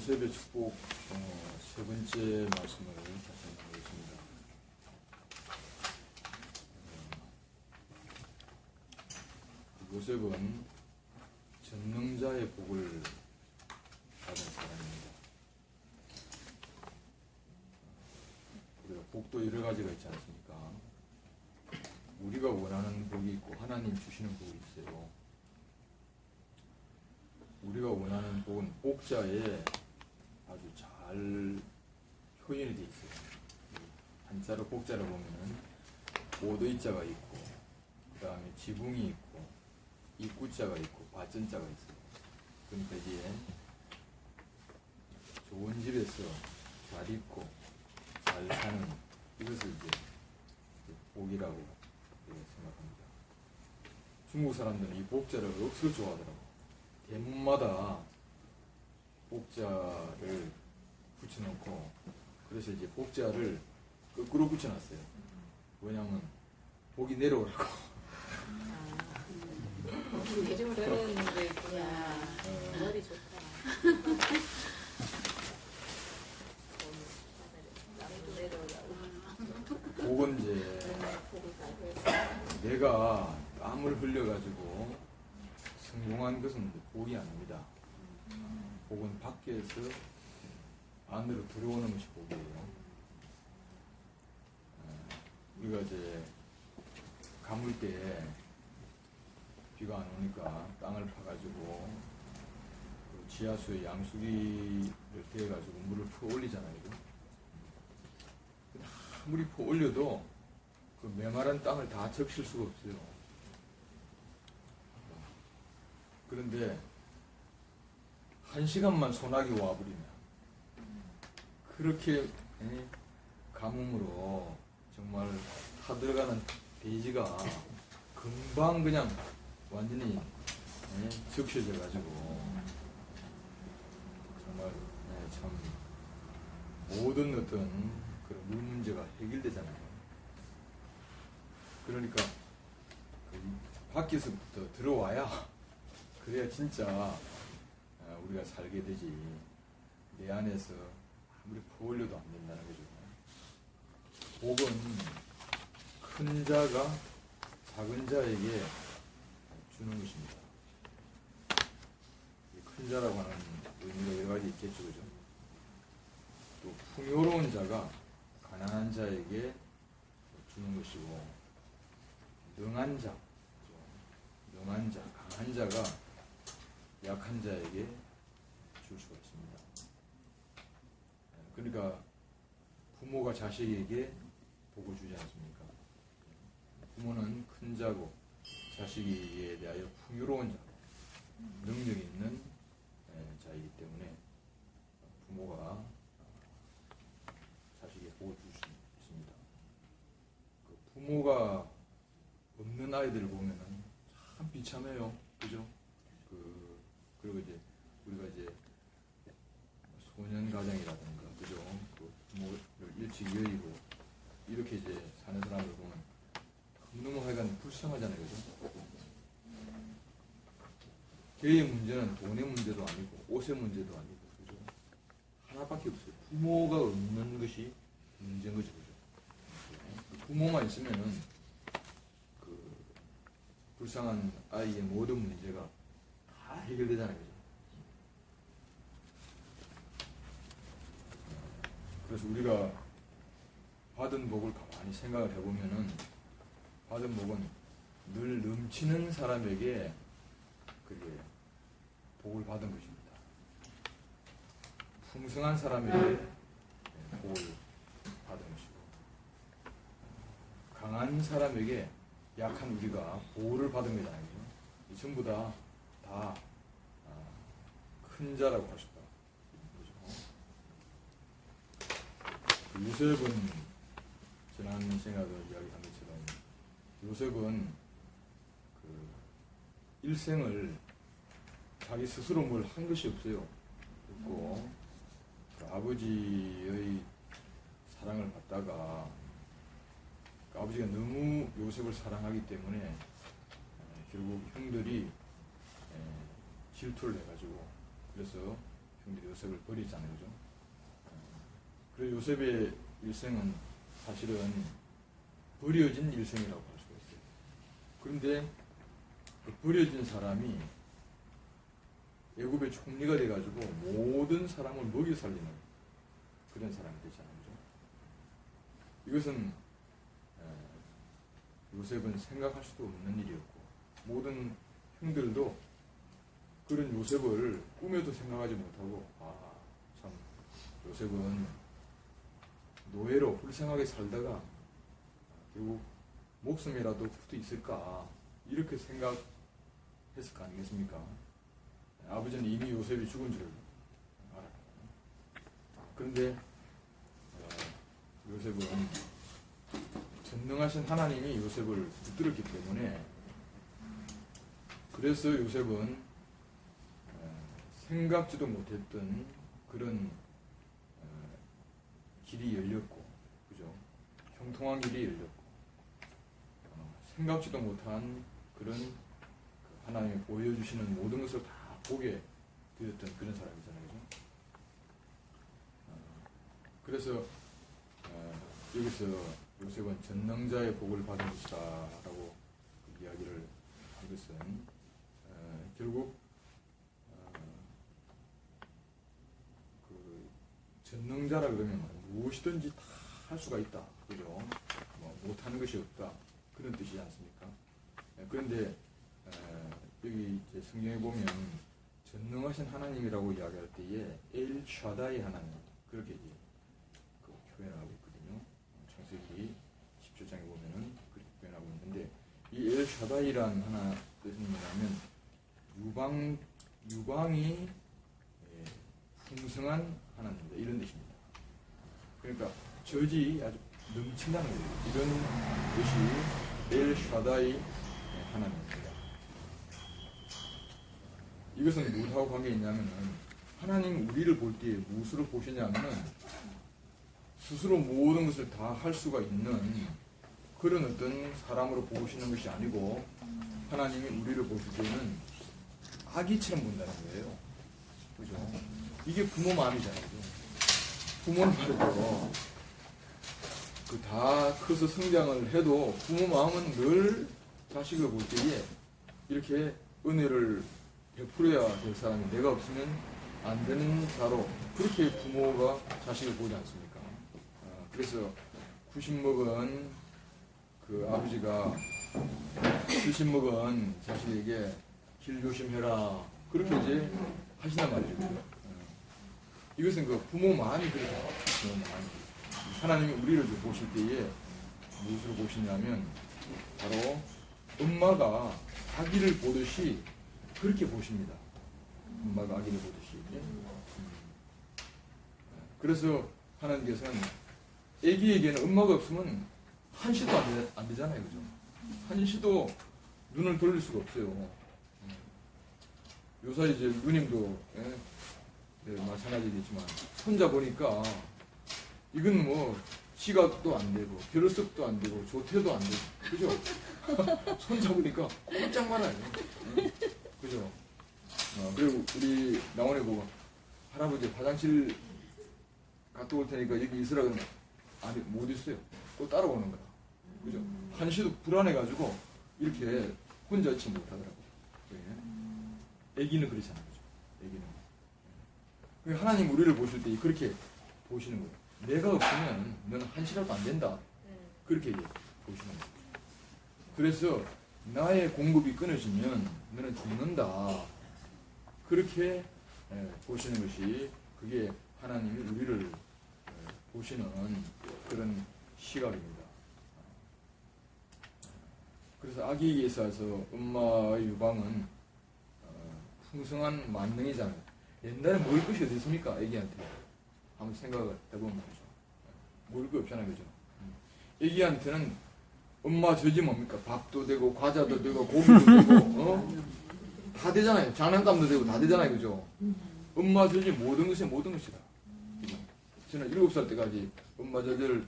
요셉의 축복 세 번째 말씀을 다시 한번 보겠습니다. 요셉은 전능자의 복을 받은 사람입니다. 우리가 복도 여러 가지가 있지 않습니까? 우리가 원하는 복이 있고 하나님 주시는 복이 있어요. 우리가 원하는 복은 복자에 아주 잘 표현이 되어 있어요. 한자로 복자를 보면은 오도이자가 있고, 그 다음에 지붕이 있고, 입구자가 있고, 받전자가 있어요. 그러니까 이제 좋은 집에서 잘 있고 잘 사는 이것을 이제 복이라고 생각합니다. 중국 사람들은 이 복자를 억수로 좋아하더라고요. 대문마다 복자를 붙여놓고, 그래서 이제 복자를 거꾸로 붙여놨어요. 왜냐하면 복이 내려오라고. 내려오라는 게 있구나. 머리 좋다. 복은 이제 내가 땀을 흘려가지고 성공한 것은 복이 아닙니다. 복은 밖에서 안으로 들어오는 것이 복이에요. 우리가 이제 가물 때 비가 안 오니까 땅을 파가지고 그 지하수에 양수기를 대가지고 물을 퍼 올리잖아요. 아무리 퍼 올려도 그 메마른 땅을 다 적실 수가 없어요. 그런데 1시간만 소나기 와버리면 그렇게 가뭄으로 정말 타들어가는 대지가 금방 그냥 완전히 적셔져 가지고 정말 참 모든 어떤 그런 물 문제가 해결되잖아요. 그러니까 밖에서부터 들어와야 그래야 진짜 우리가 살게 되지. 내 안에서 아무리 퍼올려도 안 된다는 거죠. 복은 큰 자가 작은 자에게 주는 것입니다. 큰 자라고 하는 의미가 여러 가지 있겠죠, 그죠? 또 풍요로운 자가 가난한 자에게 주는 것이고, 능한 자, 능한 자, 강한 자가 약한 자에게 줄 수가 있습니다. 그러니까 부모가 자식에게 복을 주지 않습니까? 부모는 큰 자고 자식에 대하여 풍요로운 자고 능력 있는 자이기 때문에 부모가 자식에게 복을 줄 수 있습니다. 그 부모가 없는 아이들을 보면은 참 비참해요, 그죠? 그리고 이제 우리가 이제 소년 가정이라든가, 그죠? 그 부모를 일찍 여의고 이렇게 이제 사는 사람을 보면 너무 하여간 불쌍하잖아요, 그죠? 걔의 문제는 돈의 문제도 아니고 옷의 문제도 아니고, 그죠? 하나밖에 없어요. 부모가 없는 것이 문제인 거죠, 그죠? 부모만 있으면은 그 불쌍한 아이의 모든 문제가 다 해결되잖아요, 그죠? 그래서 우리가 받은 복을 가만히 생각을 해보면은, 받은 복은 늘 넘치는 사람에게 그게 복을 받은 것입니다. 풍성한 사람에게 복을 받은 것이고, 강한 사람에게 약한 우리가 보호를 받은 거잖아요. 이 전부 다 큰 자라고 할 수 있다. 요셉은 지난 시간에도 이야기한 것처럼 요셉은 그 일생을 자기 스스로 뭘 한 것이 없어요. 없고 그 아버지의 사랑을 받다가 그 아버지가 너무 요셉을 사랑하기 때문에 결국 형들이 질투를 해가지고, 그래서 형들이 요셉을 버리잖아요, 그죠? 그래서 요셉의 일생은 사실은 버려진 일생이라고 할 수가 있어요. 그런데 그 버려진 사람이 애굽의 총리가 돼가지고 모든 사람을 먹여 살리는 그런 사람이 되잖아요, 그죠? 이것은 요셉은 생각할 수도 없는 일이었고, 모든 형들도 그런 요셉을 꿈에도 생각하지 못하고, 참 요셉은 노예로 불쌍하게 살다가 결국 목숨이라도 붙어 있을까, 이렇게 생각했을 거 아니겠습니까? 아버지는 이미 요셉이 죽은 줄 알아요. 그런데 요셉은 전능하신 하나님이 요셉을 붙들었기 때문에, 그래서 요셉은 생각지도 못했던 그런 길이 열렸고, 그죠? 형통한 길이 열렸고, 생각지도 못한 그런 하나님이 보여주시는 모든 것을 다 보게 되었던 그런 사람이잖아요, 그죠? 그래서 여기서 요셉은 전능자의 복을 받은 것이다 라고 이야기를 한 것은 결국 그 전능자라 그러면 무엇이든지 다 할 수가 있다, 그죠? 못하는 것이 없다, 그런 뜻이지 않습니까? 그런데 여기 이제 성경에 보면 전능하신 하나님이라고 이야기할 때에 엘 샤다이 하나님, 그렇게 이제 표현을 하고 있거든요. 창세기 17장에 보면은 그렇게 표현하고 있는데, 이 엘 샤다이란 하나 뜻은 뭐냐면 유광이 풍성한 하나님이다, 이런 뜻입니다. 그러니까 저지 아주 넘친다는 거예요. 이런 뜻이 엘 샤다이 하나님입니다. 이것은 무엇하고 관계 있냐면은, 하나님 우리를 볼 때 무엇으로 보시냐면은 스스로 모든 것을 다 할 수가 있는 그런 어떤 사람으로 보시는 것이 아니고, 하나님이 우리를 보실 때는 아기처럼 본다는 거예요, 그죠? 이게 부모 마음이잖아요, 그죠? 부모는 말이죠, 다 커서 성장을 해도 부모 마음은 늘 자식을 볼 때에 이렇게 은혜를 베풀어야 될 사람이 내가 없으면 안 되는 자로, 그렇게 부모가 자식을 보지 않습니까? 그래서 90먹은 그 아버지가 70먹은 자식에게 길 조심해라, 그렇게 이제 하신단 말이죠. 이것은 그 부모 마음이 그렇죠. 부모 마음이. 하나님이 우리를 보실 때에 무엇으로 보시냐면 바로 엄마가 아기를 보듯이 그렇게 보십니다. 엄마가 아기를 보듯이. 그래서 하나님께서는 아기에게는 엄마가 없으면 한시도 안 되잖아요, 그죠? 한시도 눈을 돌릴 수가 없어요. 요새 이제 누님도 마찬가지겠지만 손자 보니까 이건 뭐 시각도 안 되고 결석도 안 되고 조퇴도 안 되고, 그죠? 손자 보니까 꼼짝 말아요, 그죠? 그리고 우리 나원에 보고 할아버지 화장실 갔다 올 테니까 여기 있으라 그러면 아니 못 있어요. 또 따라오는 거야, 그죠? 한시도 불안해가지고 이렇게 혼자 있지 못하더라고요. 애기는 그렇잖아요, 그죠? 애기는. 하나님 우리를 보실 때 그렇게 보시는 거예요. 내가 없으면 너는 한시라도 안 된다, 그렇게 보시는 거예요. 그래서 나의 공급이 끊어지면 너는 죽는다, 그렇게 보시는 것이, 그게 하나님이 우리를 보시는 그런 시각입니다. 그래서 아기에게 있어서 엄마의 유방은 풍성한 만능이잖아요. 옛날에 먹을 것이 어디 있습니까, 아기한테? 한번 생각을 해보면 말이죠. 먹을 거 없잖아요, 그죠? 아기한테는 엄마 저지 뭡니까? 밥도 되고 과자도 되고 고기도 되고 다 되잖아요. 장난감도 되고 다 되잖아요, 그죠? 엄마 저지 모든 것이 모든 것이다, 그죠? 저는 7살 때까지 엄마 저지를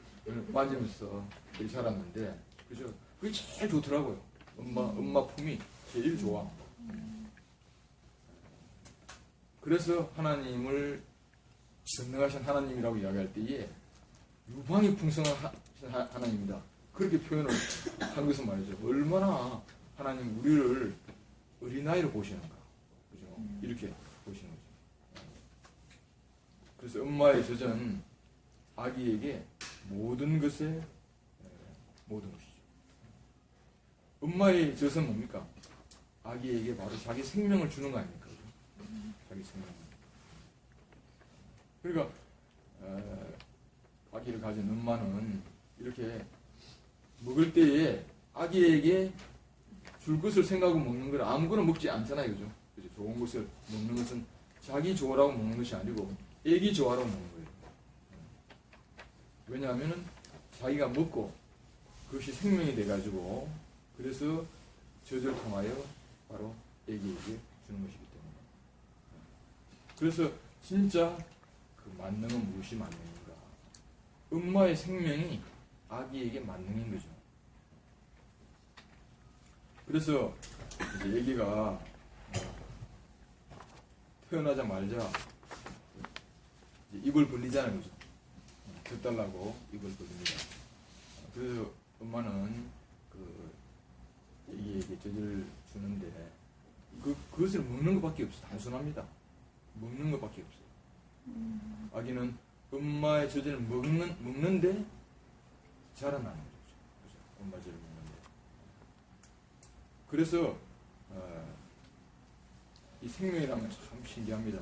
만지면서 자랐는데, 그죠? 그게 제일 좋더라고요. 엄마 품이 제일 좋아. 그래서 하나님을 전능하신 하나님이라고 이야기할 때에 유방이 풍성한 하나님이다. 그렇게 표현을 한 것은 말이죠. 얼마나 하나님 우리를 어린아이로 보시는가. 그죠? 이렇게 보시는 거죠. 그래서 엄마의 젖은 아기에게 모든 것의 모든 것이죠. 엄마의 젖은 뭡니까? 아기에게 바로 자기 생명을 주는 거 아닙니까? 자기 생명. 그러니까 아기를 가진 엄마는 이렇게 먹을 때에 아기에게 줄 것을 생각하고 먹는 걸 아무거나 먹지 않잖아요. 그죠? 그죠? 좋은 것을 먹는 것은 자기 좋아라고 먹는 것이 아니고 애기 좋아라고 먹는 거예요. 왜냐하면 자기가 먹고 그것이 생명이 돼가지고 그래서 젖을 통하여 바로 애기에게 주는 것이기 때문에. 그래서 진짜 그 만능은 무엇이 만능인가? 엄마의 생명이 아기에게 만능인 거죠. 그래서 이제 애기가 태어나자마자 이제 입을 벌리잖아요. 그죠? 젖 달라고 입을 벌립니다. 그래서 엄마는 그 애기에게 젖을 주는데 그것을 먹는 것밖에 없어요. 단순합니다. 먹는 것밖에 없어요. 아기는 엄마의 젖을 먹는데 자라나는 거죠. 그죠? 엄마 젖을 먹는데. 그래서 이 생명이라는 건 참 신기합니다.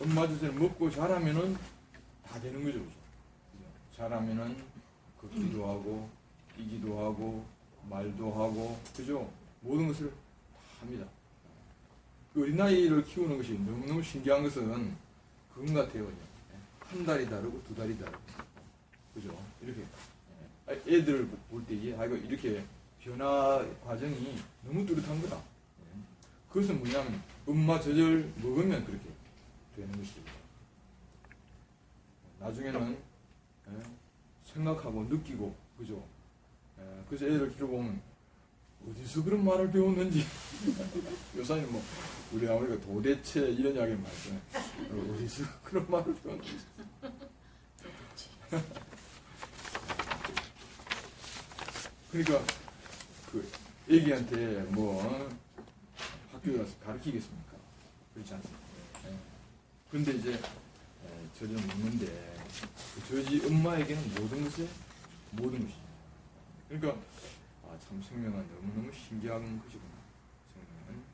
엄마 젖을 먹고 자라면은 다 되는 거죠. 그죠? 자라면은 걷기도 하고 뛰기도 하고 말도 하고 그죠? 모든 것을 다 합니다. 그 어린아이를 키우는 것이 너무너무 신기한 것은 그건 같아요. 한 달이 다르고 두 달이 다르고 그죠? 이렇게 애들을 볼 때에 이렇게 변화 과정이 너무 뚜렷한 거다. 그것은 뭐냐면 엄마 젖을 먹으면 그렇게 되는 것입니다. 나중에는 생각하고 느끼고 그죠? 그래서 애를 키워보면 어디서 그런 말을 배웠는지 요사님 뭐 우리 아버지가 도대체 이런 이야기 말씀해 어디서 그런 말을 배웠는지 그러니까 그 애기한테 뭐 학교에 가서 가르치겠습니까? 그렇지 않습니까? 그런데 이제 젖을 먹는데 그 젖이 엄마에게는 모든 것이죠. 그러니까 참 생명은 너무너무 신기한 것이구나. 생명은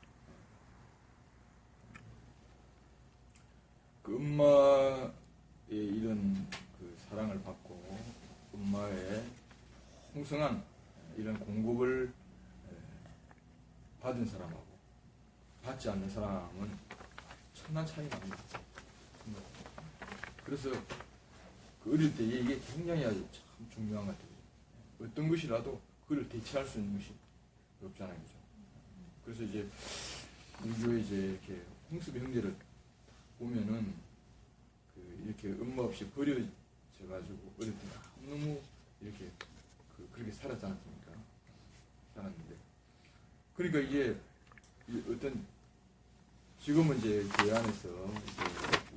그 엄마의 이런 그 사랑을 받고 엄마의 풍성한 이런 공급을 받은 사람하고 받지 않는 사람은 천난 차이 납니다. 그래서 그 어릴 때 이게 굉장히 아주 참 중요한 것 같아요. 어떤 것이라도 그걸 대체할 수 있는 것이 없잖아요. 그죠? 그래서 이제 우리 교회 이제 이렇게 홍수배 형제를 보면은 그 이렇게 엄마 없이 버려져가지고 어릴 때 너무 이렇게 그렇게 살았지 않습니까? 살았는데. 그러니까 이게 어떤 지금은 이제 교회 안에서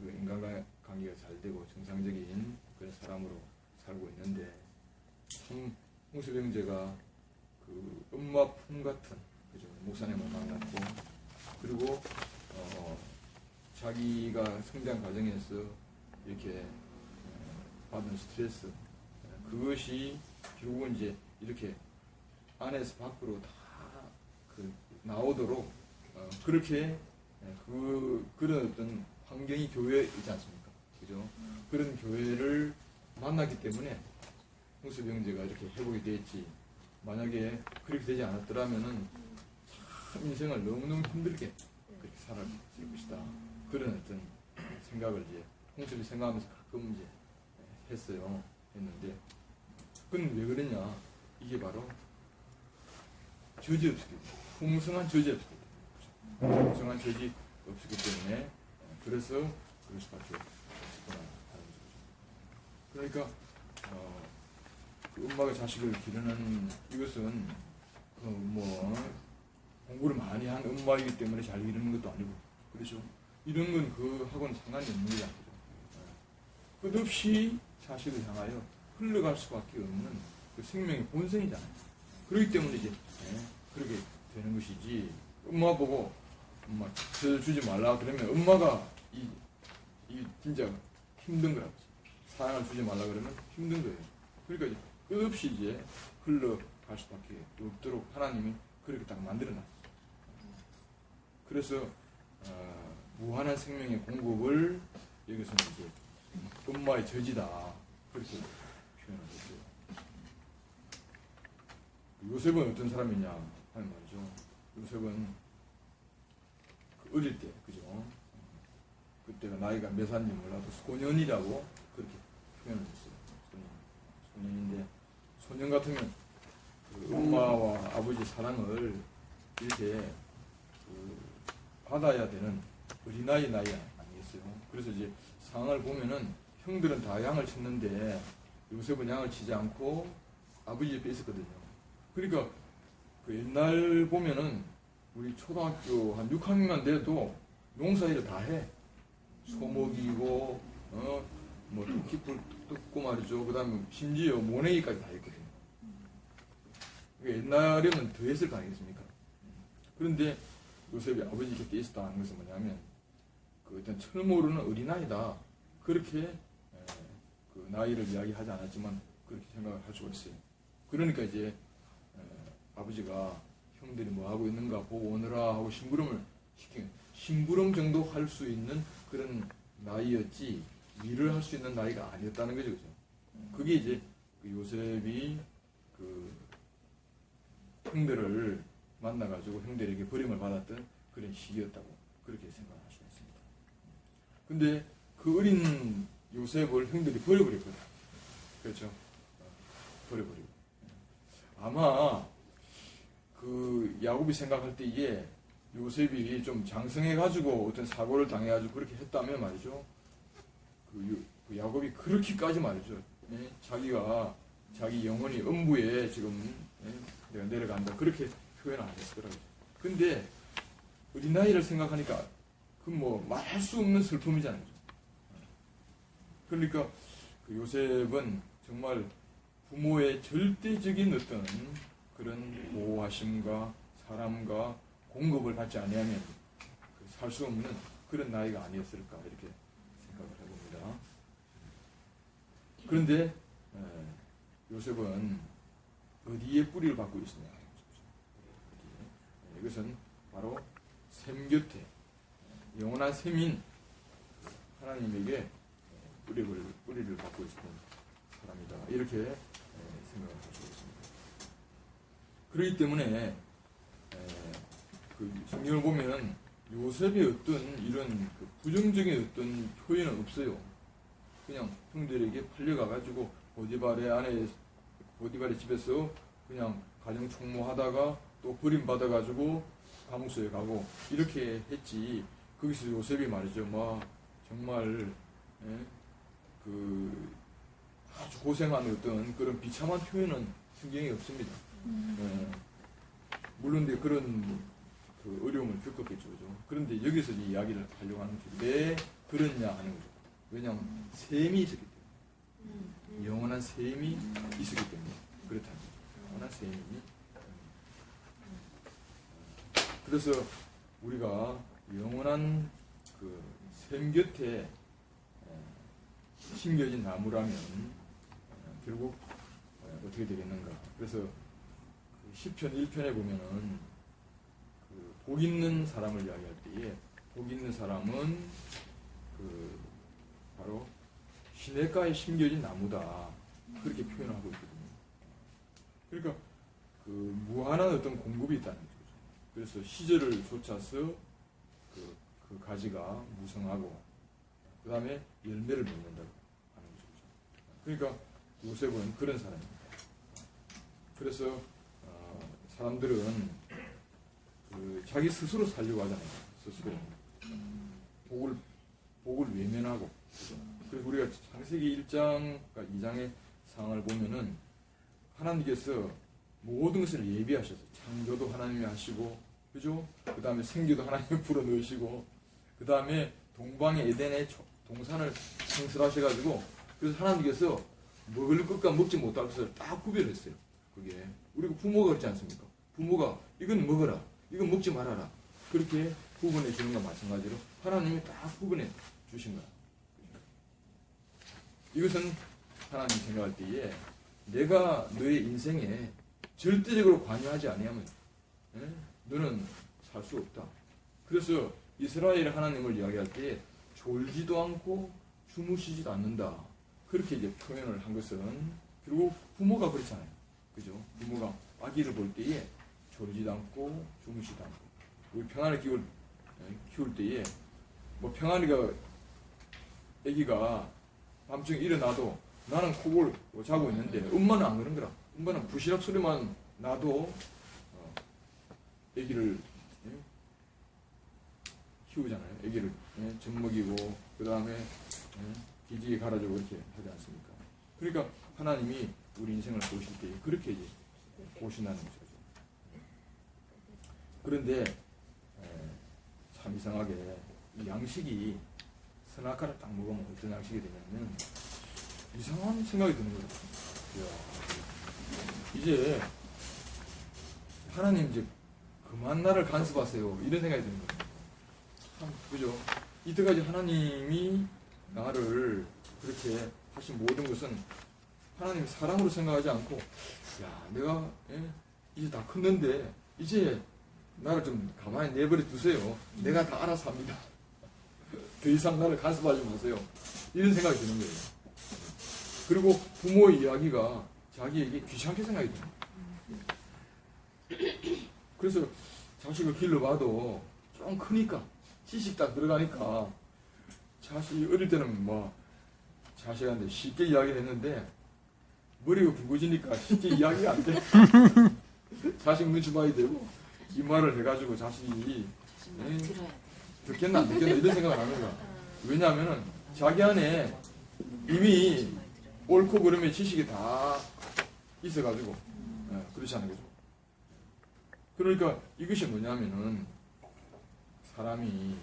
이제 인간관계가 잘 되고 정상적인 그런 사람으로 살고 있는데 참 홍수배 형제가 그 엄마 품 같은 그죠? 목사님을 만났고 그리고 자기가 성장 과정에서 이렇게 받은 스트레스 그것이 결국은 이제 이렇게 안에서 밖으로 다 그 나오도록 그렇게 그런 어떤 환경이 교회이지 않습니까? 그죠? 그런 교회를 만났기 때문에 홍수배 형제가 이렇게 회복이 됐지. 만약에 그렇게 되지 않았더라면은 참 인생을 너무너무 힘들게 그렇게 살았을 것이다. 그런 어떤 생각을 이제 홍수배 생각하면서 가끔 이제 했는데 그건 왜 그러냐? 이게 바로 젖이 없었기 때문에 풍성한 젖이 없었기 때문에 풍성한 젖이 없었기 때문에 그래서 그럴 수밖에 없었구나 하는 거죠. 그러니까 그 엄마가 자식을 기르는 이것은 뭐 공부를 많이 한 엄마이기 때문에 잘 기르는 것도 아니고 그렇죠. 이런 건 그하고는 상관이 없는 거잖아요. 끝없이 자식을 향하여 흘러갈 수밖에 없는 그 생명의 본성이잖아요. 그렇기 때문에 이제 그렇게 되는 것이지. 엄마 보고 엄마 저 주지 말라 그러면 엄마가 이 진짜 힘든 거라고. 사랑을 주지 말라 그러면 힘든 거예요. 그러니까 이제 끝없이 이제 흘러갈 수밖에 없도록 하나님이 그렇게 딱 만들어놨어요. 그래서 무한한 생명의 공급을 여기서는 이제 엄마의 저지다 그렇게 표현을 했어요. 요셉은 어떤 사람이냐 하는 말이죠. 요셉은 그 어릴 때, 그죠? 그때가 나이가 몇 살인지 몰라도 소년이라고 그렇게 표현을 했어요. 소년인데, 소년 같으면 그 엄마와 아버지 사랑을 이렇게 받아야 되는 어린아이 나이 아니겠어요? 그래서 이제 상황을 보면은 형들은 다 양을 쳤는데 요셉은 양을 치지 않고 아버지 옆에 있었거든요. 그러니까 그 옛날 보면은 우리 초등학교 한 6학년만 돼도 농사일을 다 해. 소먹이고 뭐 토끼풀 뜯고 말이죠. 그 다음에 심지어 모내기까지 다 했거든요. 그러니까 옛날에는 더 했을 거 아니겠습니까? 그런데 요셉이 아버지 곁에 있었다는 것은 뭐냐면 그 어떤 철 모르는 어린아이다. 그렇게 그 나이를 이야기하지 않았지만 그렇게 생각을 할 수가 있어요. 그러니까 이제 아버지가 형들이 뭐 하고 있는가 보고 오느라 하고 심부름을 시킨 심부름 정도 할 수 있는 그런 나이였지 일을 할 수 있는 나이가 아니었다는 거죠, 그죠? 그게 이제 그 요셉이 그 형들을 만나가지고 형들에게 버림을 받았던 그런 시기였다고 그렇게 생각할 수 있습니다. 근데 그 어린 요셉을 형들이 버려버렸거든. 그렇죠? 버려버리고. 아마 그 야곱이 생각할 때 이게 요셉이 좀 장성해가지고 어떤 사고를 당해가지고 그렇게 했다면 말이죠. 그 야곱이 그렇게까지 말이죠. 예? 자기가 자기 영혼이 음부에 지금 내가 내려간다. 그렇게 표현 안 했더라고요. 근데 어린아이를 생각하니까 그 뭐 말할 수 없는 슬픔이잖아요. 그러니까 그 요셉은 정말 부모의 절대적인 어떤 그런 보호하심과 사람과 공급을 받지 아니하면 살 수 없는 그런 나이가 아니었을까 이렇게 생각을 해봅니다. 그런데 요셉은 어디에 뿌리를 받고 있느냐? 이것은 바로 샘 곁에 영원한 샘인 하나님에게 뿌리를 받고 있는 사람이다. 이렇게 생각을 할 수 있습니다. 그렇기 때문에 그 성경을 보면 요셉의 어떤 이런 그 부정적인 어떤 표현은 없어요. 그냥 형들에게 팔려가가지고 보디발의 집에서 그냥 가정 총무하다가 또 버림받아가지고 감옥소에 가고 이렇게 했지. 거기서 요셉이 말이죠. 정말 그 아주 고생한 어떤 그런 비참한 표현은 성경에 없습니다. 물론 그런 그 어려움을 겪었겠죠. 그죠? 그런데 여기서 이 이야기를 하려고 하는 게 왜 그러냐 하는 거죠. 왜냐하면 셈이 있었기 때문에. 영원한 셈이 있었기 때문에 그렇다는 거죠. 영원한 셈이. 그래서 우리가 영원한 그 셈 곁에 심겨진 나무라면 결국 어떻게 되겠는가. 그래서 그 시편 1편에 보면은 그 복 있는 사람을 이야기할 때에 복 있는 사람은 그 바로 시냇가에 심겨진 나무다. 그렇게 표현하고 있거든요. 그러니까 그 무한한 어떤 공급이 있다는 거죠. 그래서 시절을 쫓아서 그 가지가 무성하고 그 다음에 열매를 맺는다고 하는 거죠. 그러니까 요셉은 그런 사람입니다. 그래서 사람들은 그 자기 스스로 살려고 하잖아요. 스스로 복을 외면하고. 그래서 우리가 창세기 1장과 2장의 상황을 보면은 하나님께서 모든 것을 예비하셔서 창조도 하나님이 하시고, 그죠? 그 다음에 생기도 하나님이 불어넣으시고, 그 다음에 동방의 에덴의 동산을 창설하셔가지고 그래서 하나님께서 먹을 것과 먹지 못할 것을 딱 구별했어요. 그게 우리가 부모가 그렇지 않습니까? 부모가 이건 먹어라, 이건 먹지 말아라 그렇게 구분해 주는 것과 마찬가지로 하나님이 딱 구분해 주신 거야. 이것은 하나님 생각할 때에 내가 너의 인생에 절대적으로 관여하지 아니하면 너는 살 수 없다. 그래서 이스라엘 하나님을 이야기할 때 졸지도 않고 주무시지도 않는다. 그렇게 이제 표현을 한 것은 그리고 부모가 그렇잖아요. 그죠? 부모가 아기를 볼 때에 졸지도 않고 주무시지도 않고 우리 평안을 키울 때에 뭐 평안이가 아기가 밤중에 일어나도 나는 콕을 자고 있는데 엄마는 안 그런 거라. 엄마는 부시락 소리만 나도 아기를 키우잖아요. 아기를 젖 먹이고 그 다음에 기지개 갈아주고 이렇게 하지 않습니까? 그러니까 하나님이 우리 인생을 보실 때 그렇게 이제 보신다는 거죠. 그런데 참 이상하게 이 양식이 선악과를 딱 먹으면 어떤 양식이 되냐면 이상한 생각이 드는 거죠. 이제 하나님 이제 그만 나를 간섭하세요 이런 생각이 드는 거예요. 참 그죠? 이때까지 하나님이 나를 그렇게 하신 모든 것은 하나님 사랑으로 생각하지 않고 야 내가 이제 다 컸는데 이제 나를 좀 가만히 내버려 두세요. 내가 다 알아서 합니다. 더 이상 나를 간섭하지 마세요. 이런 생각이 드는 거예요. 그리고 부모의 이야기가 자기에게 귀찮게 생각이 듭니다. 그래서 자식을 길러봐도 좀 크니까 지식 딱 들어가니까 자식이 어릴 때는 뭐 자식한테 쉽게 이야기를 했는데 머리가 굵어지니까 쉽게 이야기가 안 돼. 자식 눈치 봐야 되고 이 말을 해가지고 자식이 듣겠나 안 듣겠나 이런 생각을 하는 거야. 왜냐하면 자기 안에 이미 옳고 그름의 지식이 다 있어가지고 그렇지 않은 거죠. 그러니까 이것이 뭐냐면은 사람이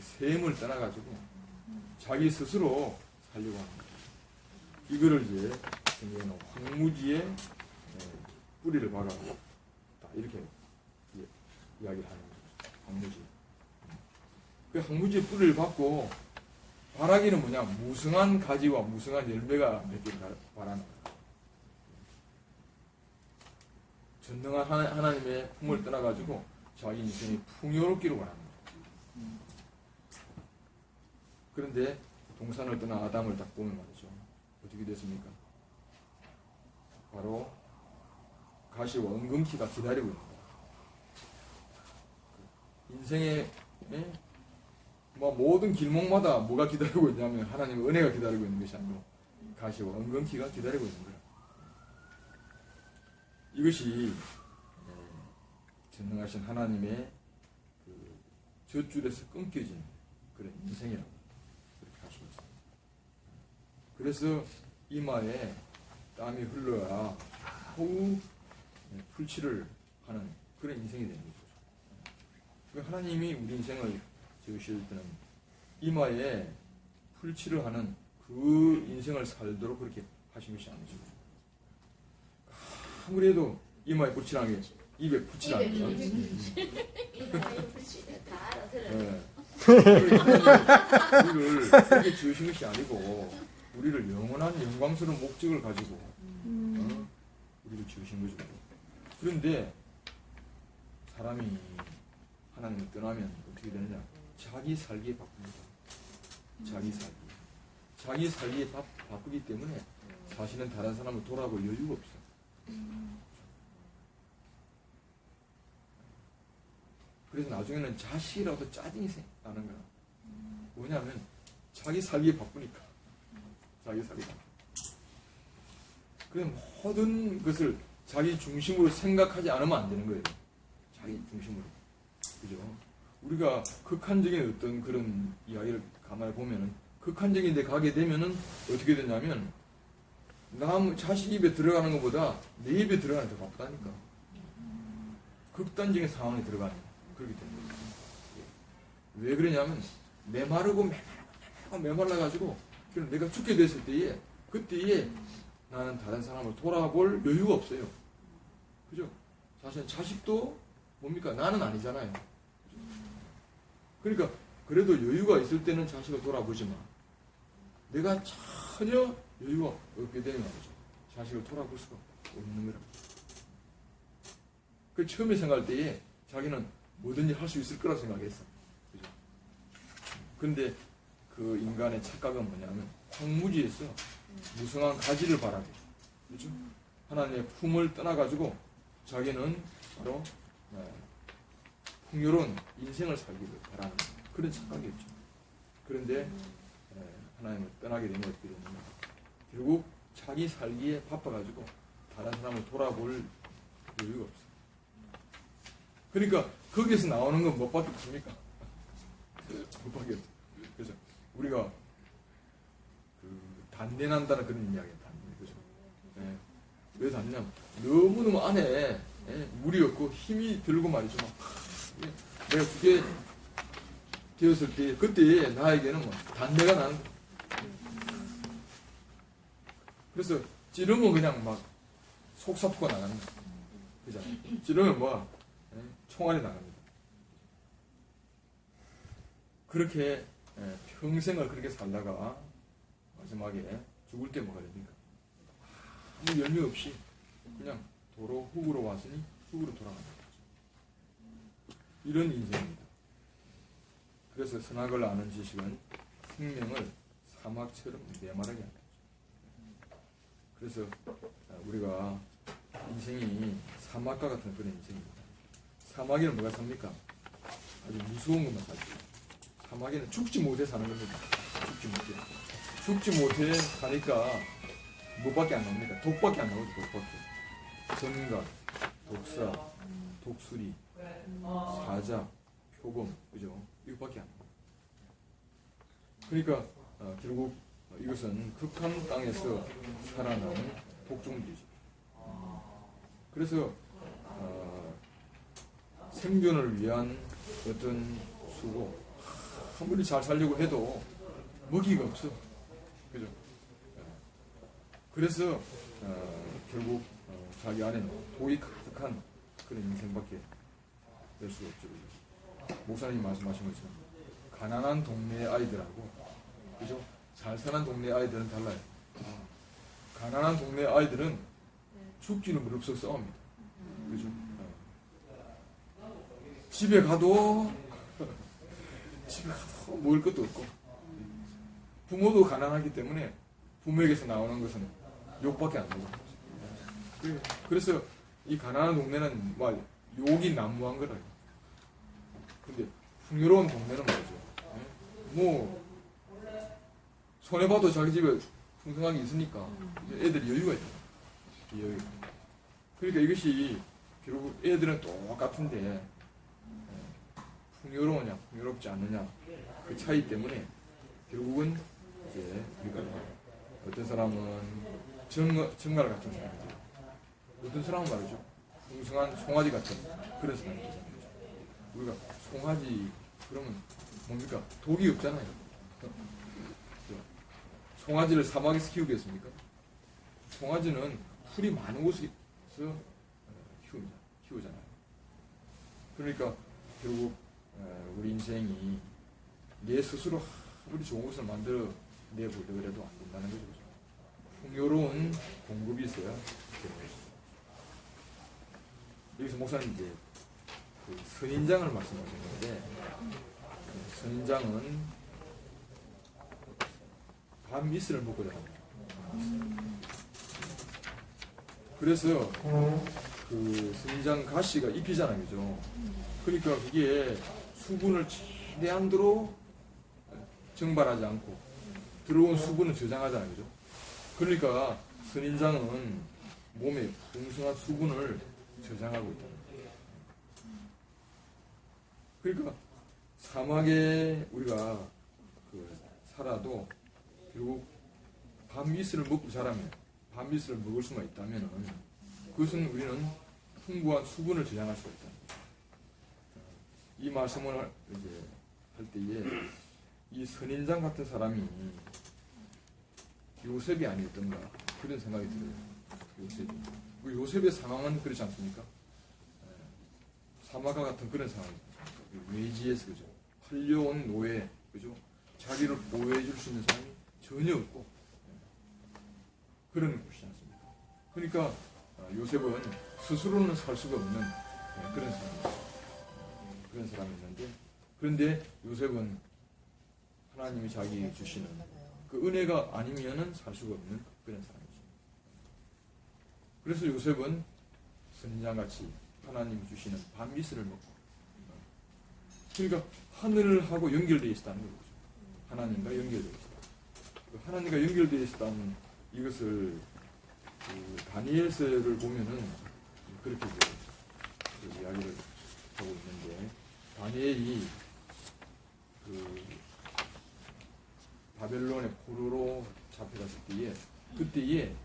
셈을 떠나가지고 자기 스스로 살려고 하는 거예요. 이거를 이제 성경에는 황무지에 뿌리를 박아서 딱 이렇게 이야기를 하는 거죠. 황무지. 그 황무지에 뿌리를 박고 바라기는 뭐냐? 무성한 가지와 무성한 열매가 맺기를 바라는 거예요. 전능한 하나님의 품을 떠나가지고 자기 인생이 풍요롭기를 원하는 거예요. 그런데 동산을 떠난 아담을 딱 보면 말이죠. 어떻게 됐습니까? 바로 가시와 은근키가 기다리고 있는 거예요. 인생의 뭐 모든 길목마다 뭐가 기다리고 있냐면 하나님의 은혜가 기다리고 있는 것이 아니고 가시와 은근키가 기다리고 있는 거예요. 이것이 전능하신 하나님의 그 젖줄에서 끊겨진 그런 인생이라고 그렇게 할 수 있습니다. 그래서 이마에 땀이 흘러야 겨우 풀칠을 하는 그런 인생이 되는 거죠. 하나님이 우리 인생을 지으실 때는 이마에 풀칠을 하는 그 인생을 살도록 그렇게 하신 것이 아니죠. 아무래도 이마에 풀칠하는 게 입에 풀칠하는 게 우리를 그렇게 지으신 것이 아니고 우리를 영원한 영광스러운 목적을 가지고 우리를 지으신 거죠. 그런데 사람이 하나님을 떠나면 어떻게 되느냐? 자기 살기에 바쁩니다. 자기 살기에 바쁘기 때문에 사실은 다른 사람을 돌아볼 여유가 없어요. 그래서 나중에는 자식이라도 짜증이 나는 거야. 뭐냐면 자기 살기에 바쁘니까. 그래서 모든 것을 자기 중심으로 생각하지 않으면 안 되는 거예요. 자기 중심으로. 그죠? 우리가 극한적인 어떤 그런 이야기를 가만히 보면은 극한적인 데 가게 되면은 어떻게 되냐면 자식 입에 들어가는 것보다 내 입에 들어가는 게 더 바쁘다니까. 극단적인 상황에 들어가는 그렇게 되는 거예요. 왜 그러냐면 메마르고 메말라가지고 내가 죽게 됐을 때에 그때에 나는 다른 사람을 돌아볼 여유가 없어요. 그죠? 사실 자식도 뭡니까? 나는 아니잖아요. 그러니까 그래도 여유가 있을 때는 자식을 돌아보지만 내가 전혀 여유가 없게 되는 거죠. 자식을 돌아볼 수가 없는 거라. 그 처음에 생각할 때에 자기는 뭐든지 할 수 있을 거라 생각했어. 그죠? 근데 그 인간의 착각은 뭐냐면 황무지에서 무성한 가지를 바라게. 그죠? 하나님의 품을 떠나가지고 자기는 바로 풍요로운 인생을 살기를 바라는 그런 착각이었죠. 그런데 하나님을 떠나게 되면 어떻게 되느냐. 결국 자기 살기에 바빠가지고 다른 사람을 돌아볼 여유가 없어요. 그러니까 거기에서 나오는 건 뭐밖에 없습니까? 뭐밖에 없어요. 그래서 우리가 그 단련한다는 그런 이야기예요. 그죠? 네. 왜 단련하면 너무너무 안에 물이 없고 힘이 들고 말이죠. 내가 죽게 되었을 때 그때 나에게는 뭐 단내가 나는 거예요. 그래서 찌르면 그냥 막 속사포가 나가는 거예요. 그죠? 찌르면 뭐 총알이 나갑니다. 그렇게 평생을 그렇게 살다가 마지막에 죽을 때 뭐가 됩니까? 아무 열매 없이 그냥 도로 흙으로 왔으니 흙으로 돌아간다. 이런 인생입니다. 그래서 선악을 아는 지식은 생명을 사막처럼 메마르게 한다. 그래서 우리가 인생이 사막과 같은 그런 인생입니다. 사막에는 뭐가 삽니까? 아주 무서운 것만 살죠. 사막에는 죽지 못해 사는 겁니다. 죽지 못해 사니까 뭐밖에 안 나옵니까? 독밖에 안 나오죠. 독밖에. 전각, 독사, 독수리, 사자, 표범, 그죠? 이것밖에 안 나와요. 그러니까 결국 이것은 극한 땅에서 살아남은 독종들이죠. 그래서 생존을 위한 어떤 수고, 아무리 잘 살려고 해도 먹이가 없어. 그죠? 그래서 결국 자기 안에는 독이 가득한 그런 인생밖에 될 수가 없죠. 그죠? 목사님이 말씀하신 것처럼 가난한 동네 아이들하고 그죠? 잘 사는 동네 아이들은 달라요. 가난한 동네 아이들은 죽기는 무릅쓰고 싸웁니다. 그죠? 집에 가도 먹을 것도 없고 부모도 가난하기 때문에 부모에게서 나오는 것은 욕밖에 안 나오고. 그래서 이 가난한 동네는 막 욕이 난무한 거라요. 근데 풍요로운 동네는 뭐죠? 뭐 손해봐도 자기 집에 풍성하게 있으니까 애들이 여유가 있다. 여유. 그러니까 이것이 결국 애들은 똑같은데 풍요로우냐 풍요롭지 않느냐 그 차이 때문에 결국은 이제 우리가 어떤 사람은 정말 같은 사람이죠. 어떤 사람은 말이죠. 풍성한 송아지 같은 그런 사람이죠. 우리가 송아지 그러면 뭡니까? 독이 없잖아요. 송아지를 사막에서 키우겠습니까? 송아지는 풀이 많은 곳에서 키우잖아요. 그러니까 결국 우리 인생이 내 스스로 아무리 좋은 것을 만들어 내보려고 해도 안 된다는 거죠. 풍요로운 공급이 있어야 되는 것이죠. 여기서 목사님 이제 그 선인장을 말씀하셨는데 선인장은 밤 이슬을 먹고 자랍니다. 그래서 그 선인장 가시가 잎이잖아요, 그죠? 그러니까 그게 수분을 최대한도로 증발하지 않고 들어온 수분을 저장하잖아요, 그죠? 그러니까 선인장은 몸에 풍성한 수분을 저장하고 있다. 그러니까 사막에 우리가 살아도 결국 밤이슬을 먹고 자라면 밤이슬을 먹을 수만 있다면 그것은 우리는 풍부한 수분을 저장할 수가 있다. 이 말씀을 이제 할 때에 이 선인장 같은 사람이 요셉이 아니었던가 그런 생각이 들어요. 요셉이. 요셉의 상황은 그렇지 않습니까? 사마가 같은 그런 상황이죠. 외지에서 그죠. 팔려온 노예, 그죠. 자기를 보호해줄 수 있는 사람이 전혀 없고 그런 곳이지 않습니까? 그러니까 요셉은 스스로는 살 수가 없는 그런 사람이죠. 그런 사람이었는데 그런데 요셉은 하나님이 자기에게 주시는 그 은혜가 아니면은 살 수가 없는 그런 사람이죠. 그래서 요셉은 선인장같이 하나님이 주시는 밤미스를 먹고 그러니까 하늘하고 연결되어 있었다는 거죠. 하나님과 연결되어 있었다. 하나님과 연결되어 있었다는 이것을 그 다니엘서를 보면은 그렇게 그 이야기를 하고 있는데 다니엘이 그 바벨론의 포로로 잡혀갔을 때에 그때에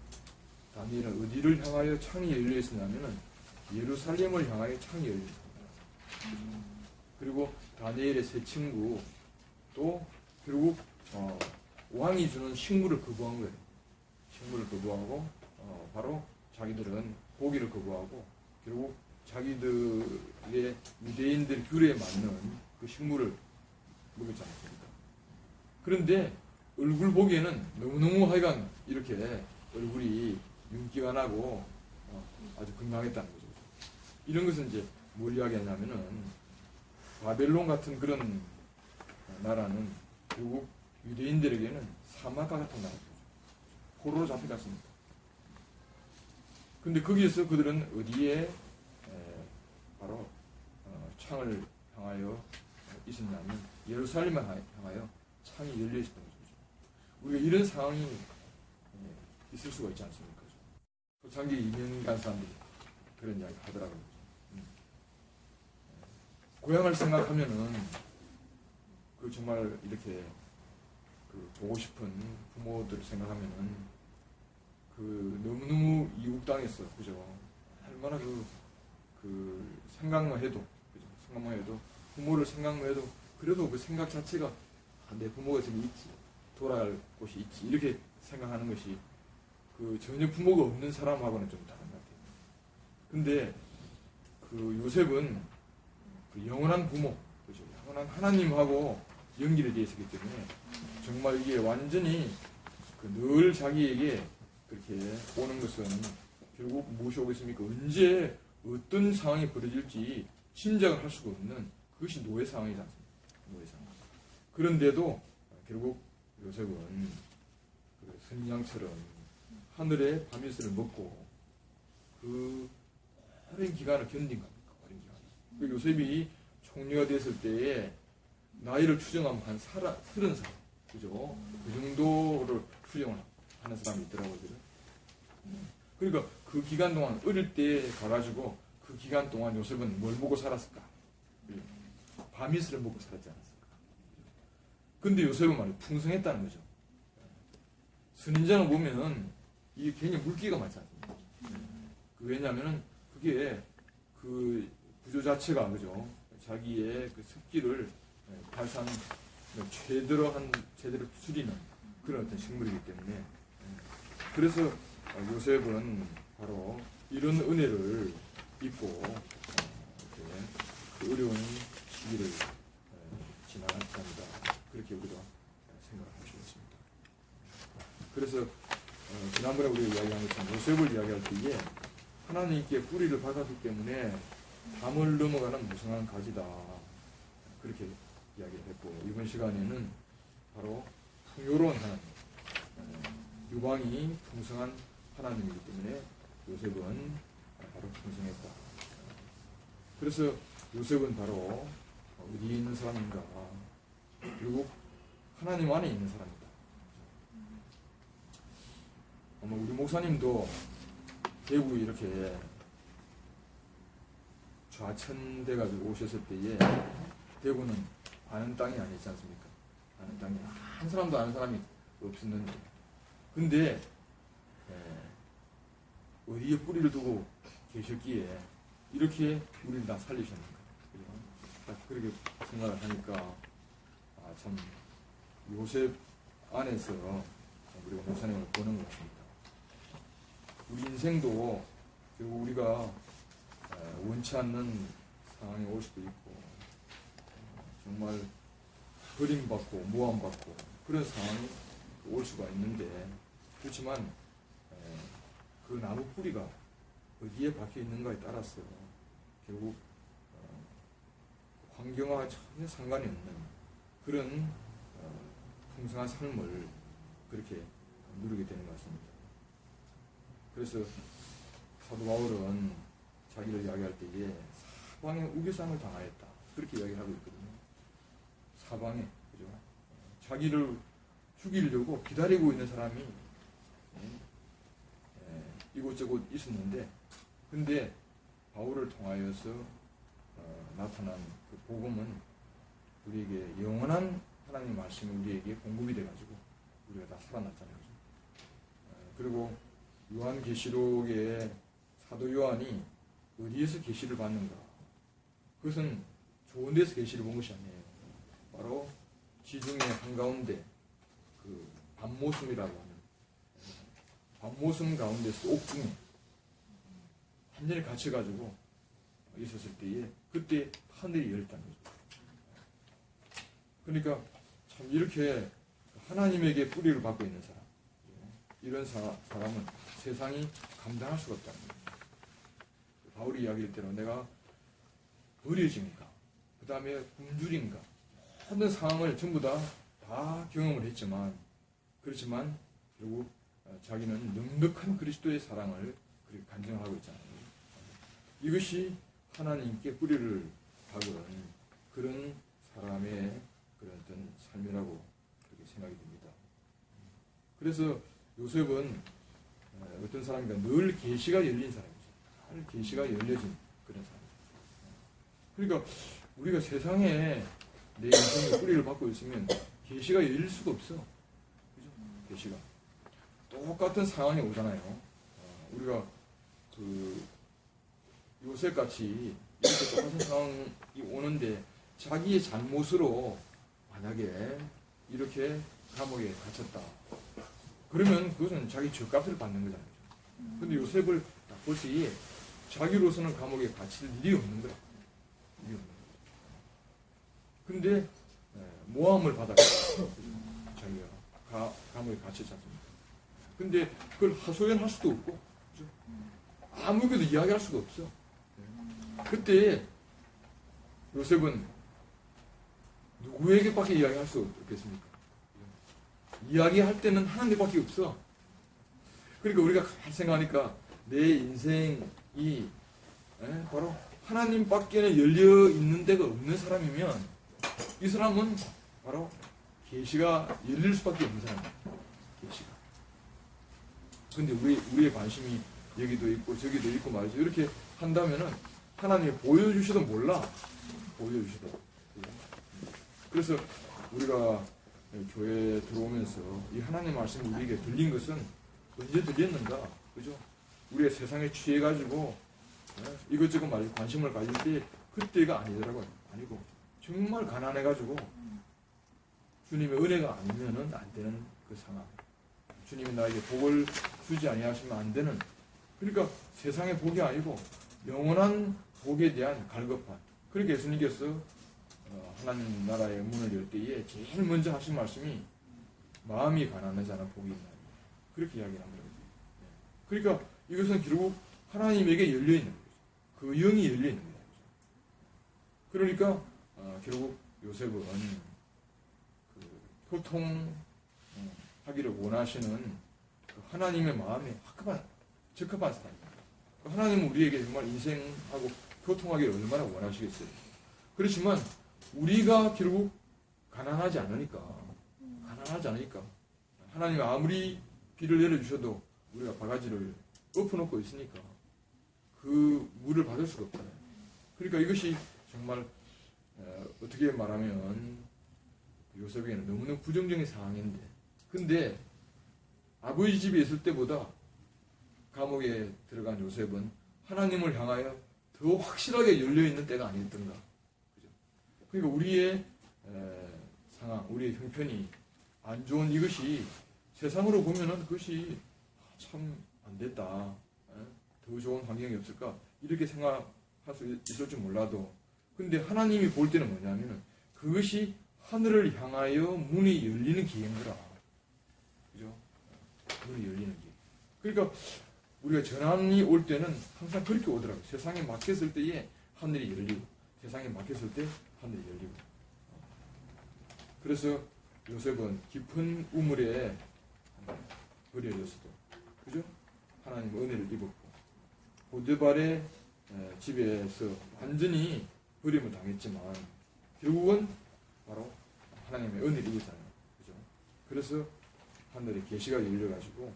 다니엘은 어디를 향하여 창이 열려 있었냐면은 예루살렘을 향하여 창이 열려 있었습니다. 그리고 다니엘의 세 친구 또 결국 왕이 주는 식물을 거부한 거예요. 식물을 거부하고 바로 자기들은 고기를 거부하고 결국 자기들의 유대인들 규례에 맞는 그 식물을 먹었지 않습니까? 그런데 얼굴 보기에는 너무너무 하여간 이렇게 얼굴이 윤기가 나고 아주 건강했다는 거죠. 이런 것은 이제 뭘 이야기하냐면은 바벨론 같은 그런 나라는 결국 유대인들에게는 사막과 같은 나라죠. 포로로 잡혀갔습니다. 근데 거기에서 그들은 어디에 바로 창을 향하여 있었냐면 예루살렘을 향하여 창이 열려 있었던 거죠. 우리가 이런 상황이 있을 수가 있지 않습니까? 초창기 이민 간 사람들이 그런 이야기 하더라고요. 고향을 생각하면은 그 정말 이렇게 그 보고 싶은 부모들을 생각하면은 그 너무너무 이국당했어, 그죠? 얼마나 그 생각만 해도, 그죠? 생각만 해도 부모를 생각만 해도 그래도 그 생각 자체가 내 부모가 지금 있지, 돌아갈 곳이 있지 이렇게 생각하는 것이 그 전혀 부모가 없는 사람하고는 좀 다른 것 같아요. 근데 그 요셉은 그 영원한 부모, 그죠? 영원한 하나님하고 연결이 되어 있었기 때문에 정말 이게 완전히 그 늘 자기에게 그렇게 오는 것은 결국 무엇이 오겠습니까? 언제 어떤 상황이 벌어질지 짐작을 할 수가 없는 그것이 노예 상황이지 않습니까? 노예 상황. 그런데도 결국 요셉은 그 선인장처럼 하늘의 밤이슬을 먹고 그 오랜 기간을 견딘 겁니다. 오랜 기간. 그 요셉이 총리가 됐을 때에 나이를 추정하면 한 30살, 그죠? 그 정도를 추정을 하는 사람이 있더라고요. 그죠? 그러니까 그 기간 동안 어릴 때 가가지고 그 기간 동안 요셉은 뭘 보고 살았을까? 밤이슬을 먹고 살았지 않았을까? 근데 요셉은 말이야 풍성했다는 거죠. 선인장을 보면은 이게 굉장히 물기가 많지 않습니까? 왜냐하면은 그게 그 구조 자체가 그죠? 자기의 그 습기를 발산 제대로 추리는 그런 어떤 식물이기 때문에 그래서 요셉은 바로 이런 은혜를 입고 이렇게 그 어려운 시기를 지나갑니다. 그렇게 우리가 생각할 수 있습니다. 그래서 지난번에 우리가 이야기한 것처럼 요셉을 이야기할 때에 하나님께 뿌리를 박았기 때문에 담을 넘어가는 무성한 가지다. 그렇게 이야기를 했고 이번 시간에는 바로 풍요로운 하나님, 유방이 풍성한 하나님이기 때문에 요셉은 바로 풍성했다. 그래서 요셉은 바로 어디에 있는 사람인가? 결국 하나님 안에 있는 사람이다. 아마 우리 목사님도 대구에 이렇게 좌천돼가지고 오셨을 때에 대구는 아는 땅이 아니지 않습니까? 아는 땅이 한 사람도 아는 사람이 없었는데 근데 어디에 뿌리를 두고 계셨기에 이렇게 우리를 다 살리셨는가? 딱 그렇게 생각을 하니까 참 요셉 안에서 우리가 목사님을 보는 것 같습니다. 우리 인생도 결국 우리가 원치 않는 상황이 올 수도 있고 정말 버림받고 모함받고 그런 상황이 올 수가 있는데, 그렇지만 그 나무 뿌리가 어디에 박혀 있는가에 따라서 결국 환경과 전혀 상관이 없는 그런 풍성한 삶을 그렇게 누리게 되는 것 같습니다. 그래서 사도 바울은 자기를 이야기할 때에 사방에 우겨쌈을 당하였다, 그렇게 이야기를 하고 있거든요. 사방에, 그죠? 자기를 죽이려고 기다리고 있는 사람이 이곳저곳 있었는데, 근데 바울을 통하여서 나타난 그 복음은 우리에게 영원한 하나님 말씀이 우리에게 공급이 돼가지고 우리가 다 살아났잖아요. 그리고 요한계시록에 사도 요한이 어디에서 계시를 받는가? 그것은 좋은 데서 계시를 본 것이 아니에요. 바로 지중해 한가운데 그 밤모섬이라고 하는 밤모섬 가운데서 옥중에 완전히 갇혀가지고 있었을 때에 그때 하늘이 열렸다는 거죠. 그러니까 참 이렇게 하나님에게 뿌리를 받고 있는 사람, 이런 사람은 세상이 감당할 수가 없다는 거예요. 바울이 이야기할 대로 내가 버려진가, 그 다음에 굶주린가, 모든 상황을 전부 다 경험을 했지만, 그렇지만 결국 자기는 넉넉한 그리스도의 사랑을 그렇게 간증하고 있잖아요. 이것이 하나님께 뿌리를 박은 그런 사람의 그런 어떤 삶이라고 그렇게 생각이 듭니다. 그래서 요셉은 어떤 사람인가 늘 계시가 열린 사람이죠. 늘 계시가 열려진 그런 사람. 그러니까 우리가 세상에 내 인생의 뿌리를 받고 있으면 계시가 열릴 수가 없어. 그죠? 계시가 똑같은 상황이 오잖아요. 우리가 그 요셉같이 이렇게 똑같은 상황이 오는데 자기의 잘못으로 만약에 이렇게 감옥에 갇혔다, 그러면 그것은 자기 죄값을 받는 거잖아요. 근데 요셉을 딱 볼 때에 자기로서는 감옥에 갇힐 일이 없는 거야. 일이 없는 거야. 근데 모함을 받았어요. 자기가 감옥에 갇혔지 않습니까? 근데 그걸 하소연할 수도 없고, 그죠? 아무것도 이야기할 수가 없어. 그때 요셉은 누구에게밖에 이야기할 수 없겠습니까? 이야기할 때는 하나님밖에 없어. 그러니까 우리가 가만히 생각하니까 내 인생이 바로 하나님밖에는 열려 있는 데가 없는 사람이면 이 사람은 바로 계시가 열릴 수밖에 없는 사람이야. 계시가. 근데 우리의 관심이 여기도 있고 저기도 있고 말이죠. 이렇게 한다면은 하나님이 보여주셔도 몰라. 보여주셔도. 그래서 우리가 교회에 들어오면서 이 하나님 말씀이 우리에게 들린 것은 언제 들렸는가? 그죠? 우리가 세상에 취해가지고 이것저것 말이죠. 관심을 가질 때 그때가 아니더라고요. 아니고 정말 가난해가지고 주님의 은혜가 아니면은 안 되는 그 상황. 주님이 나에게 복을 주지 아니하시면 안 되는, 그러니까 세상의 복이 아니고 영원한 복에 대한 갈급함. 그렇게 예수님께서 하나님 나라의 문을 열 때에 제일 먼저 하신 말씀이 마음이 가난한 자는 복이 있나니, 그렇게 이야기를 합니다. 그러니까 이것은 결국 하나님에게 열려있는 거죠. 그 영이 열려있는 거죠. 그러니까 결국 요셉은 그 교통하기를 원하시는 그 하나님의 마음에 적합한 사람입니다. 하나님은 우리에게 정말 인생하고 교통하기를 얼마나 원하시겠어요. 그렇지만 우리가 결국 가난하지 않으니까 하나님이 아무리 비를 내려주셔도 우리가 바가지를 엎어놓고 있으니까 그 물을 받을 수가 없잖아요. 그러니까 이것이 정말 어떻게 말하면 요셉에게는 너무너무 부정적인 상황인데, 근데 아버지 집에 있을 때보다 감옥에 들어간 요셉은 하나님을 향하여 더 확실하게 열려있는 때가 아니었던가. 그죠? 그러니까 우리의 상황, 우리의 형편이 안 좋은 이것이 세상으로 보면은 그것이 참 안 됐다. 더 좋은 환경이 없을까? 이렇게 생각할 수 있을 줄 몰라도 근데 하나님이 볼 때는 뭐냐면은 그것이 하늘을 향하여 문이 열리는 기회인 거라. 그죠? 문이 열리는 기회. 그러니까 우리가 전환이 올 때는 항상 그렇게 오더라고요. 세상에 막혔을 때에 하늘이 열리고 세상에 막혔을 때 하늘이 열리고. 그래서 요셉은 깊은 우물에 버려졌어도 그죠? 하나님의 은혜를 입었고 보드발의 집에서 완전히 버림을 당했지만 결국은 바로 하나님의 은혜를 입었잖아요. 그죠? 그래서 하늘의 계시가 열려가지고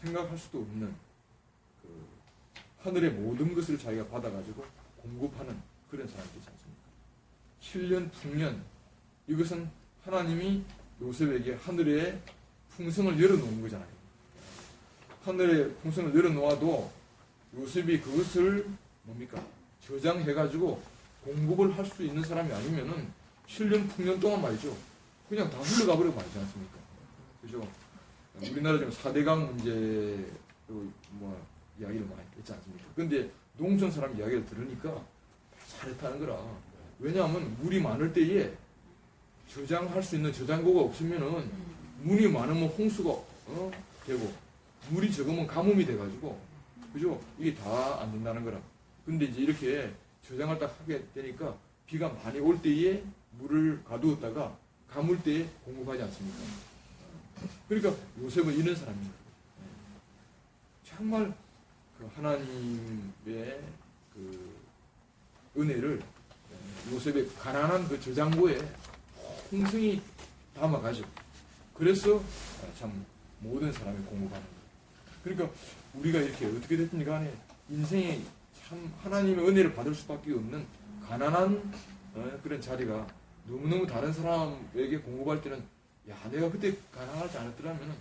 생각할 수도 없는 그 하늘의 모든 것을 자기가 받아가지고 공급하는 그런 사람이 되지 않습니까? 7년 풍년 이것은 하나님이 요셉에게 하늘의 풍성을 열어놓은 거잖아요. 하늘의 풍성을 열어놓아도 요셉이 그것을 뭡니까? 저장해가지고 공급을 할 수 있는 사람이 아니면은 7년 풍년 동안 말이죠. 그냥 다 흘러가 버리고 말지 않습니까? 그죠? 우리나라 지금 4대강 문제 뭐 이야기를 많이 했지 않습니까? 근데 농촌 사람 이야기를 들으니까 잘했다는 거라. 왜냐하면 물이 많을 때에 저장할 수 있는 저장고가 없으면은 물이 많으면 홍수가 되고 물이 적으면 가뭄이 돼가지고 그죠? 이게 다 안 된다는 거라. 근데 이제 이렇게 저장을 딱 하게 되니까 비가 많이 올 때에 물을 가두었다가 가물 때에 공급하지 않습니까? 그러니까 요셉은 이런 사람입니다. 정말 그 하나님의 그 은혜를 요셉의 가난한 그 저장고에 풍성히 담아가지고 그래서 참 모든 사람이 공급하는 거예요. 그러니까 우리가 이렇게 어떻게 됐든 간에 인생에 참 하나님의 은혜를 받을 수밖에 없는 가난한 그런 자리가 너무너무 다른 사람에게 공급할 때는 야 내가 그때 가난하지 않았더라면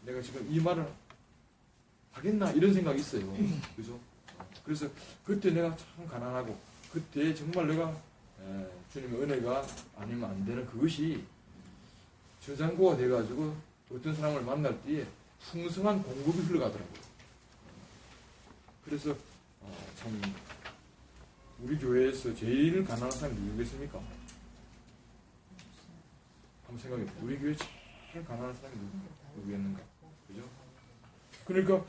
내가 지금 이 말을 하겠나 이런 생각이 있어요. 그죠? 그래서 그때 내가 참 가난하고 그때 정말 내가 주님의 은혜가 아니면 안 되는 그것이 저장고가 돼가지고 어떤 사람을 만날 때에 풍성한 공급이 흘러가더라고요. 그래서 참 우리 교회에서 제일 가난한 사람이 누구겠습니까? 한번 생각해보세요. 우리 교회 제일 가난한 사람이 누구였는가? 그죠? 그러니까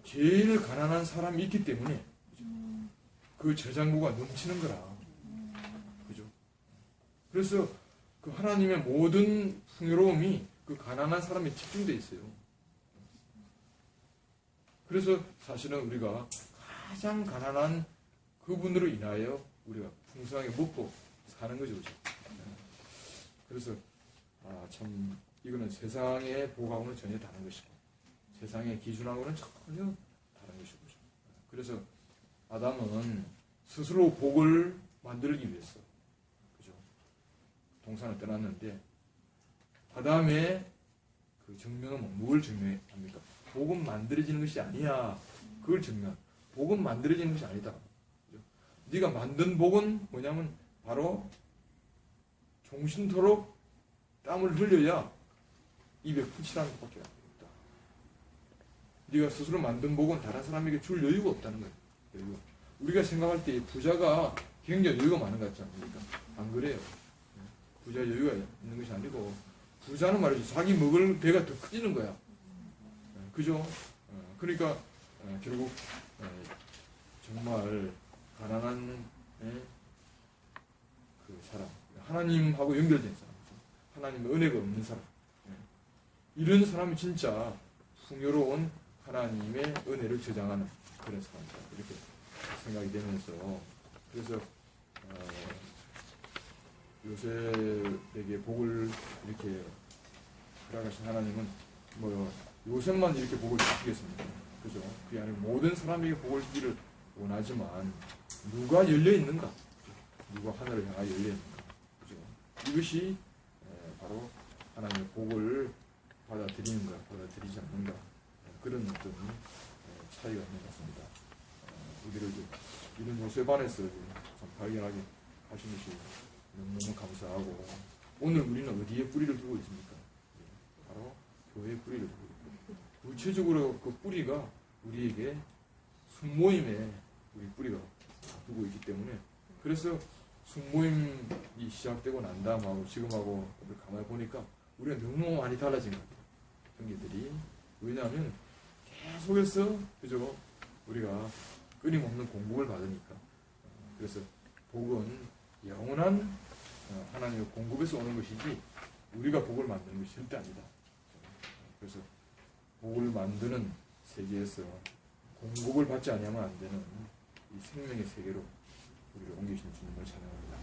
제일 가난한 사람이 있기 때문에 그 저장고가 넘치는 거라. 그죠? 그래서 그 하나님의 모든 풍요로움이 그 가난한 사람에 집중되어 있어요. 그래서 사실은 우리가 가장 가난한 그분으로 인하여 우리가 풍성하게 먹고 사는 거죠. 그죠? 그래서 참 이거는 세상의 복하고는 전혀 다른 것이고 세상의 기준하고는 전혀 다른 것이고 그래서 아담은 스스로 복을 만들기 위해서 그죠? 동산을 떠났는데 아담의 그 증명은 뭘 증명합니까? 복은 만들어지는 것이 아니야. 그걸 증명. 복은 만들어지는 것이 아니다. 그죠? 네가 만든 복은 뭐냐면 바로 종신토록 땀을 흘려야 입에 푸치라는 것밖에 안 됩니다. 네가 스스로 만든 복은 다른 사람에게 줄 여유가 없다는 거예요. 여유가. 우리가 생각할 때 부자가 굉장히 여유가 많은 것 같지 않습니까? 안 그래요. 부자 여유가 있는 것이 아니고 부자는 말이죠. 자기 먹을 배가 더 커지는 거야. 그죠? 그러니까 결국 정말 가난한 그 사람, 하나님하고 연결된 사람, 하나님의 은혜가 없는 사람, 이런 사람이 진짜 풍요로운 하나님의 은혜를 저장하는 그런 사람이다. 이렇게 생각이 되면서 그래서 요셉에게 복을 이렇게 허락하신 하나님은 뭐 요셉만 이렇게 복을 주시겠습니까? 그죠? 그게 아니고 모든 사람에게 복을 주기를 원하지만 누가 열려 있는가? 누가 하늘을 향하여 열려 있는가? 그죠? 이것이 바로 하나님의 복을 받아들이는가, 받아들이지 않는가 그런 어떤 차이가 있는 것 같습니다. 우리를 이런 요셉 안에서 참 발견하게 하신 것이 너무너무 감사하고 오늘 우리는 어디에 뿌리를 두고 있습니까? 바로 교회에 뿌리를 두고 있고, 구체적으로 그 뿌리가 우리에게 순모임에 우리 뿌리가 두고 있기 때문에, 그래서 순모임이 시작되고 난 다음하고 지금하고 가만히 보니까 우리가 너무 많이 달라진 것 같아요. 형제들이. 왜냐하면 계속해서 그죠? 우리가 끊임없는 공복을 받으니까. 그래서 복은 영원한 하나님의 공급에서 오는 것이지 우리가 복을 만드는 것이 절대 아니다. 그래서 복을 만드는 세계에서 공급을 받지 아니하면 안 되는 이 생명의 세계로 우리를 옮기신 주님을 찬양합니다.